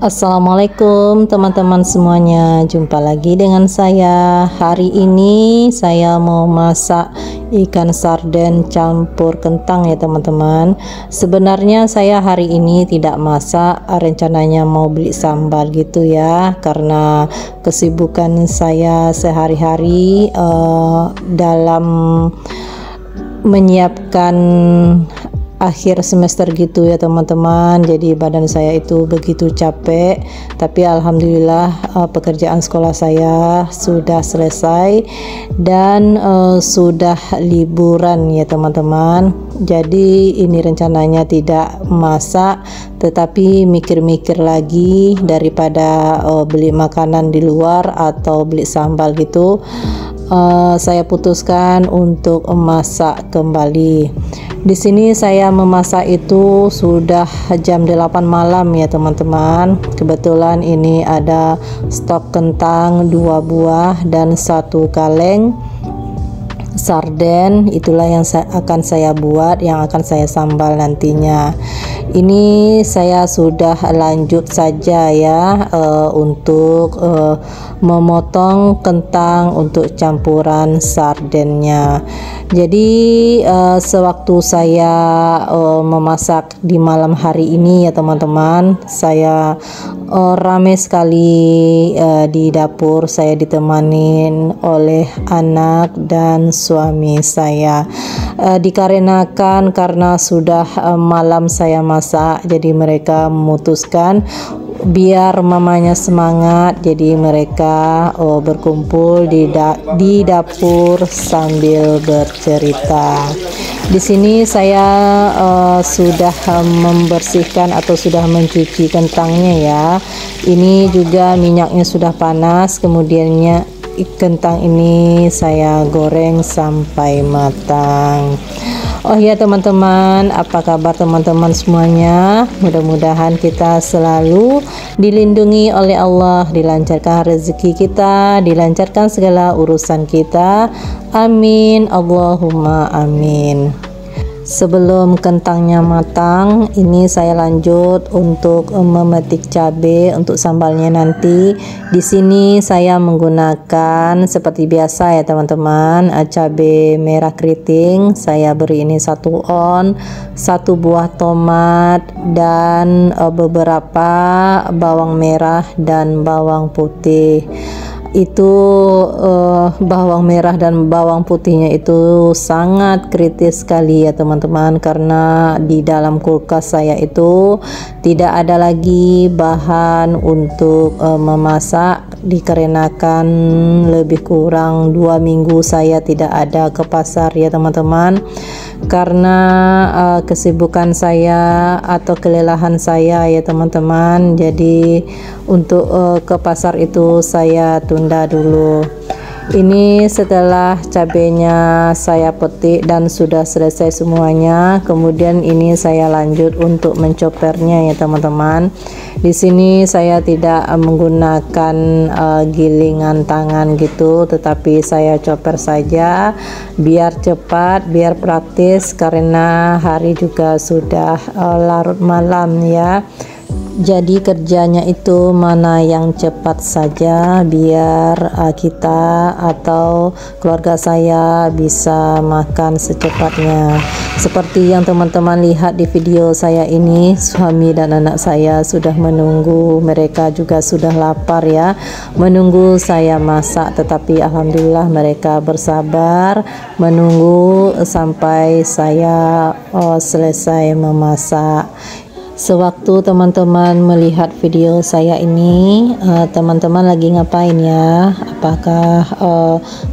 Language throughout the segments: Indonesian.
Assalamualaikum teman-teman semuanya, jumpa lagi dengan saya. Hari ini saya mau masak ikan sarden campur kentang ya teman-teman. Sebenarnya saya hari ini tidak masak, rencananya mau beli sambal gitu ya, karena kesibukan saya sehari-hari dalam menyiapkan akhir semester gitu ya teman-teman. Jadi badan saya itu begitu capek, tapi alhamdulillah pekerjaan sekolah saya sudah selesai dan sudah liburan ya teman-teman. Jadi ini rencananya tidak masak, tetapi mikir-mikir lagi daripada beli makanan di luar atau beli sambal gitu. Saya putuskan untuk masak kembali. Di sini saya memasak itu sudah jam 8 malam ya teman-teman. Kebetulan ini ada stok kentang 2 buah dan 1 kaleng sarden. Itulah yang akan saya buat, yang akan saya sambal nantinya. Ini saya sudah lanjut saja ya untuk memotong kentang untuk campuran sardennya. Jadi sewaktu saya memasak di malam hari ini ya teman-teman, saya ramai sekali di dapur. Saya ditemanin oleh anak dan suami saya. Dikarenakan karena sudah malam saya masak, jadi mereka memutuskan biar mamanya semangat, jadi mereka berkumpul di dapur sambil bercerita. Di sini saya sudah membersihkan atau sudah mencuci kentangnya ya. Ini juga minyaknya sudah panas, kemudiannya kentang ini saya goreng sampai matang. Oh ya teman-teman, apa kabar teman-teman semuanya? Mudah-mudahan kita selalu dilindungi oleh Allah, dilancarkan rezeki kita, dilancarkan segala urusan kita. Amin, Allahumma amin. Sebelum kentangnya matang, ini saya lanjut untuk memetik cabai untuk sambalnya nanti. Di sini saya menggunakan seperti biasa ya teman-teman, cabai merah keriting. Saya beri ini 1 on, 1 buah tomat dan beberapa bawang merah dan bawang putih. Itu bawang merah dan bawang putihnya itu sangat kritis sekali ya teman-teman, karena di dalam kulkas saya itu tidak ada lagi bahan untuk memasak, dikarenakan lebih kurang 2 minggu saya tidak ada ke pasar ya teman-teman, karena kesibukan saya atau kelelahan saya ya teman-teman. Jadi untuk ke pasar itu saya tunda dulu. Ini setelah cabenya saya petik dan sudah selesai semuanya, kemudian ini saya lanjut untuk mencopernya ya teman-teman. Di sini saya tidak menggunakan gilingan tangan gitu, tetapi saya chopper saja biar cepat, biar praktis, karena hari juga sudah larut malam ya. Jadi kerjanya itu mana yang cepat saja, biar kita atau keluarga saya bisa makan secepatnya. Seperti yang teman-teman lihat di video saya ini, suami dan anak saya sudah menunggu. Mereka juga sudah lapar ya, menunggu saya masak. Tetapi alhamdulillah mereka bersabar menunggu sampai saya selesai memasak. Sewaktu teman-teman melihat video saya ini, teman-teman lagi ngapain ya? Apakah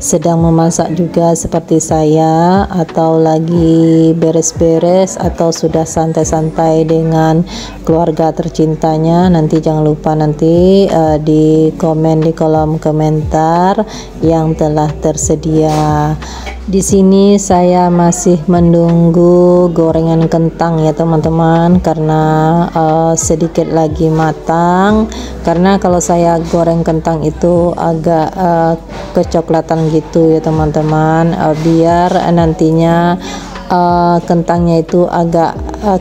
sedang memasak juga seperti saya, atau lagi beres-beres, atau sudah santai-santai dengan keluarga tercintanya? Nanti jangan lupa nanti di komen di kolom komentar yang telah tersedia. Di sini saya masih menunggu gorengan kentang ya teman-teman, karena sedikit lagi matang. Karena kalau saya goreng kentang itu agak kecoklatan gitu ya teman-teman, biar nantinya kentangnya itu agak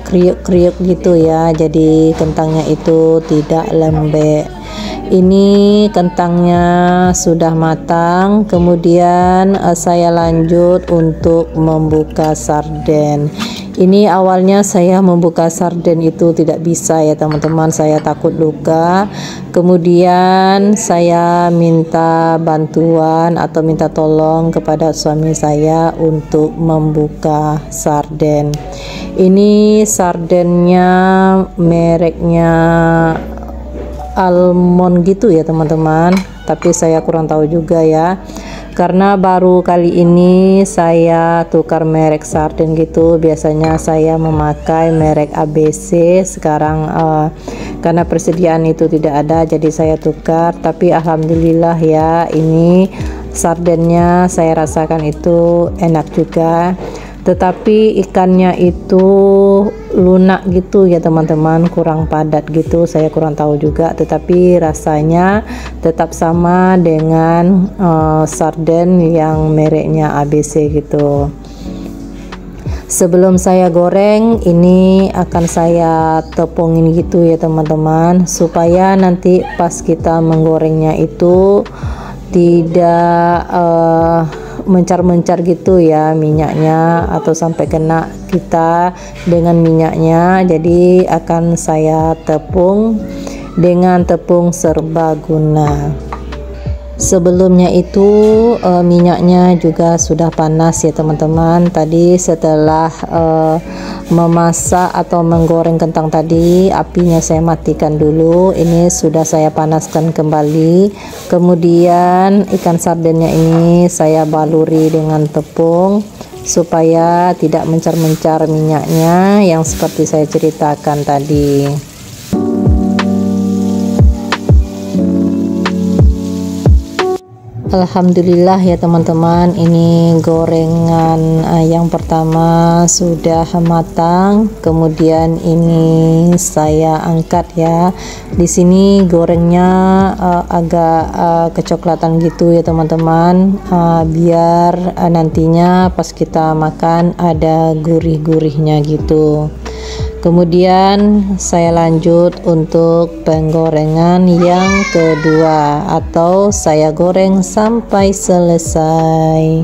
kriuk-kriuk gitu ya, jadi kentangnya itu tidak lembek. Ini kentangnya sudah matang, kemudian saya lanjut untuk membuka sarden. Ini awalnya saya membuka sarden itu tidak bisa ya teman-teman, saya takut luka. Kemudian saya minta bantuan atau minta tolong kepada suami saya untuk membuka sarden. Ini sardennya mereknya almond gitu ya teman-teman, tapi saya kurang tahu juga ya, karena baru kali ini saya tukar merek sarden gitu. Biasanya saya memakai merek ABC, sekarang karena persediaan itu tidak ada jadi saya tukar. Tapi alhamdulillah ya, ini sardennya saya rasakan itu enak juga, tetapi ikannya itu lunak gitu ya teman-teman, kurang padat gitu, saya kurang tahu juga, tetapi rasanya tetap sama dengan sarden yang mereknya ABC gitu. Sebelum saya goreng, ini akan saya tepungin gitu ya teman-teman, supaya nanti pas kita menggorengnya itu tidak mencar-mencar gitu ya minyaknya, atau sampai kena kita dengan minyaknya. Jadi akan saya tepung dengan tepung serbaguna. Sebelumnya itu minyaknya juga sudah panas ya teman-teman. Tadi setelah memasak atau menggoreng kentang tadi, apinya saya matikan dulu. Ini sudah saya panaskan kembali. Kemudian ikan sardennya ini saya baluri dengan tepung supaya tidak mencar-mencar minyaknya yang seperti saya ceritakan tadi. Alhamdulillah ya teman-teman, ini gorengan yang pertama sudah matang. Kemudian ini saya angkat ya. Di sini gorengnya agak kecoklatan gitu ya teman-teman, biar nantinya pas kita makan ada gurih-gurihnya gitu. Kemudian saya lanjut untuk penggorengan yang kedua, atau saya goreng sampai selesai.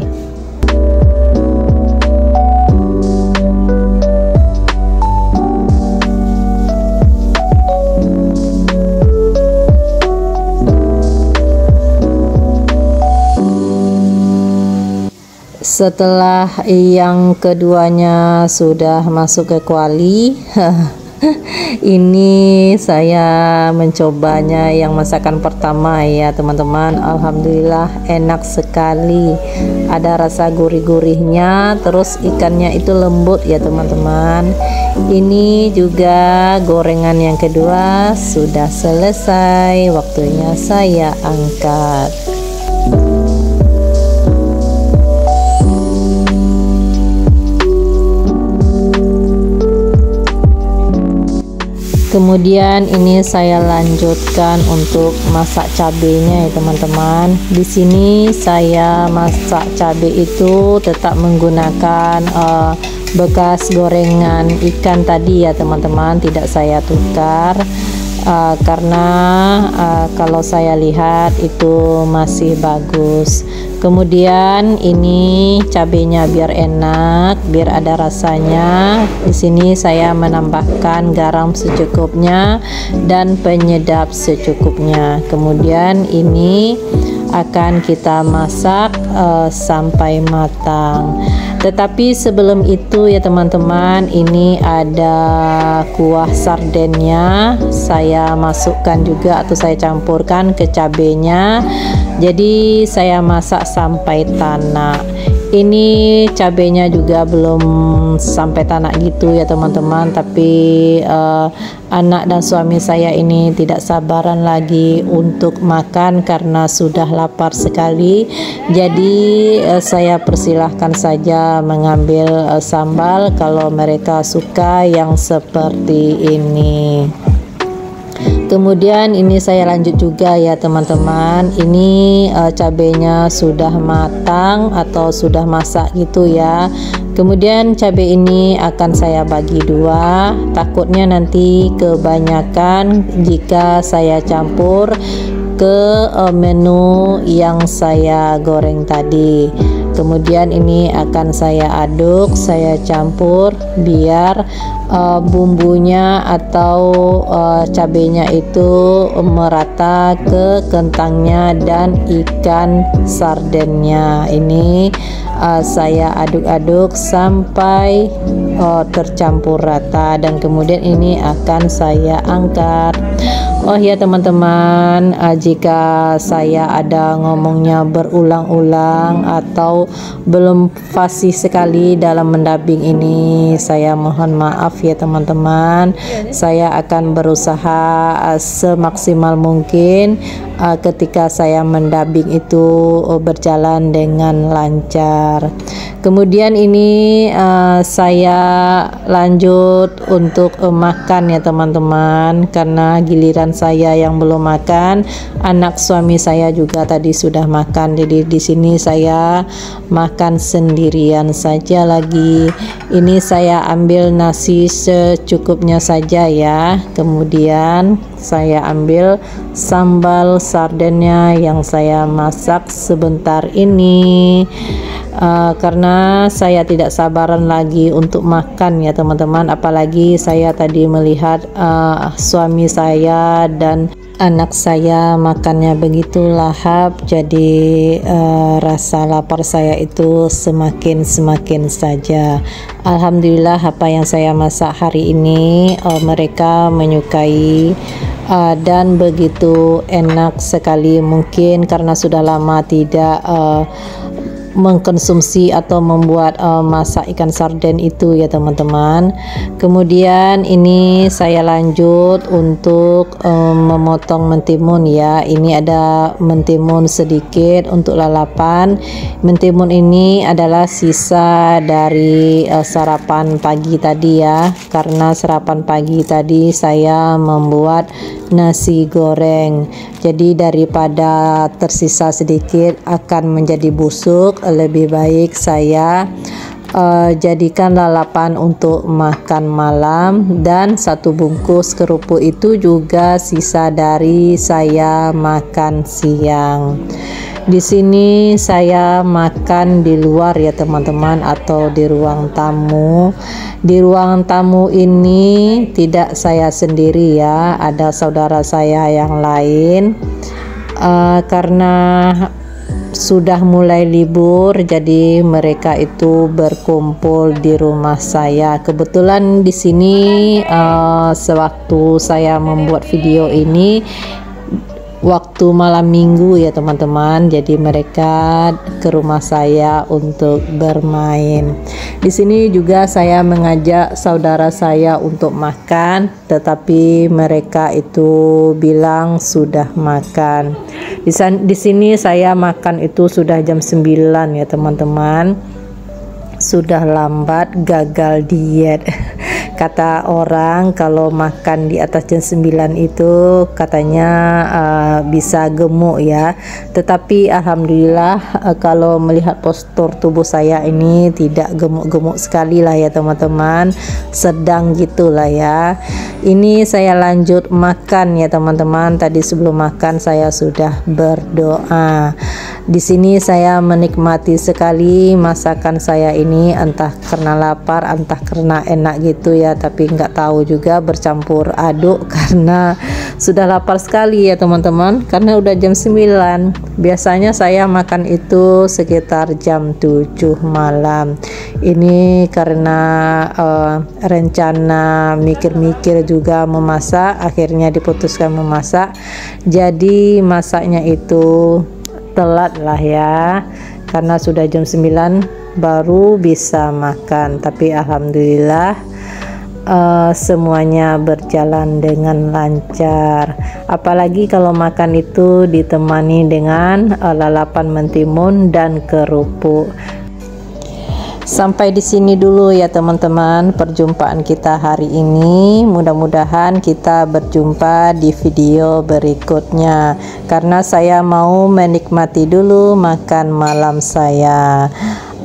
Setelah yang keduanya sudah masuk ke kuali, ini saya mencobanya yang masakan pertama ya teman-teman. Alhamdulillah enak sekali, ada rasa gurih-gurihnya, terus ikannya itu lembut ya teman-teman. Ini juga gorengan yang kedua sudah selesai, waktunya saya angkat. Kemudian ini saya lanjutkan untuk masak cabenya ya teman-teman. Di sini saya masak cabai itu tetap menggunakan bekas gorengan ikan tadi ya teman-teman, tidak saya tukar. Karena kalau saya lihat itu masih bagus. Kemudian ini cabenya biar enak, biar ada rasanya. Di sini saya menambahkan garam secukupnya dan penyedap secukupnya. Kemudian ini akan kita masak sampai matang. Tetapi sebelum itu ya teman-teman, ini ada kuah sardennya saya masukkan juga atau saya campurkan ke cabenya. Jadi saya masak sampai tanak. Ini cabenya juga belum sampai tanak gitu ya teman-teman, tapi anak dan suami saya ini tidak sabaran lagi untuk makan karena sudah lapar sekali. Jadi saya persilahkan saja mengambil sambal kalau mereka suka yang seperti ini. Kemudian ini saya lanjut juga ya teman-teman. Ini cabenya sudah matang atau sudah masak gitu ya. Kemudian cabai ini akan saya bagi dua. Takutnya nanti kebanyakan jika saya campur ke menu yang saya goreng tadi. Kemudian ini akan saya aduk, saya campur biar bumbunya atau cabenya itu merata ke kentangnya dan ikan sardennya. Ini saya aduk-aduk sampai tercampur rata, dan kemudian ini akan saya angkat. Oh ya teman-teman, jika saya ada ngomongnya berulang-ulang atau belum fasih sekali dalam mendubbing ini, saya mohon maaf ya teman-teman. Saya akan berusaha semaksimal mungkin ketika saya mendubbing itu berjalan dengan lancar. Kemudian ini saya lanjut untuk makan ya teman-teman, karena giliran saya yang belum makan, anak suami saya juga tadi sudah makan. Jadi di sini saya makan sendirian saja lagi. Ini saya ambil nasi secukupnya saja ya. Kemudian saya ambil sambal sardennya yang saya masak sebentar ini. Karena saya tidak sabaran lagi untuk makan ya teman-teman, apalagi saya tadi melihat suami saya dan anak saya makannya begitu lahap, jadi rasa lapar saya itu semakin saja. Alhamdulillah apa yang saya masak hari ini mereka menyukai dan begitu enak sekali. Mungkin karena sudah lama tidak mengkonsumsi atau membuat masak ikan sarden itu ya teman-teman. Kemudian ini saya lanjut untuk memotong mentimun ya. Ini ada mentimun sedikit untuk lalapan. Mentimun ini adalah sisa dari sarapan pagi tadi ya, karena sarapan pagi tadi saya membuat nasi goreng. Jadi daripada tersisa sedikit akan menjadi busuk, lebih baik saya jadikan lalapan untuk makan malam, dan satu bungkus kerupuk itu juga sisa dari saya makan siang. Di sini saya makan di luar ya teman-teman, atau di ruang tamu. Di ruang tamu ini tidak saya sendiri ya, ada saudara saya yang lain. Karena sudah mulai libur, jadi mereka itu berkumpul di rumah saya. Kebetulan di sini sewaktu saya membuat video ini waktu malam minggu ya teman-teman, jadi mereka ke rumah saya untuk bermain. Di sini juga saya mengajak saudara saya untuk makan, tetapi mereka itu bilang sudah makan. Di sini saya makan itu sudah jam 9 ya teman-teman. Sudah lambat, gagal diet. Kata orang kalau makan di atas jam 9 itu katanya bisa gemuk ya. Tetapi alhamdulillah kalau melihat postur tubuh saya ini tidak gemuk-gemuk sekali lah ya teman-teman, sedang gitulah ya. Ini saya lanjut makan ya teman-teman. Tadi sebelum makan saya sudah berdoa. Di sini saya menikmati sekali masakan saya ini, entah karena lapar, entah karena enak gitu ya, tapi nggak tahu juga, bercampur aduk karena sudah lapar sekali ya teman-teman, karena udah jam 9. Biasanya saya makan itu sekitar jam 7 malam. Ini karena rencana mikir-mikir juga memasak, akhirnya diputuskan memasak. Jadi masaknya itu telat lah ya, karena sudah jam 9 baru bisa makan. Tapi alhamdulillah semuanya berjalan dengan lancar. Apalagi kalau makan itu ditemani dengan lalapan mentimun dan kerupuk. Sampai di sini dulu ya teman-teman perjumpaan kita hari ini. Mudah-mudahan kita berjumpa di video berikutnya, karena saya mau menikmati dulu makan malam saya.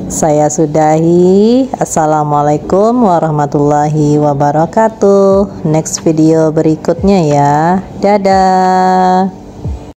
Saya sudahi. Assalamualaikum warahmatullahi wabarakatuh. Next video berikutnya ya. Dadah.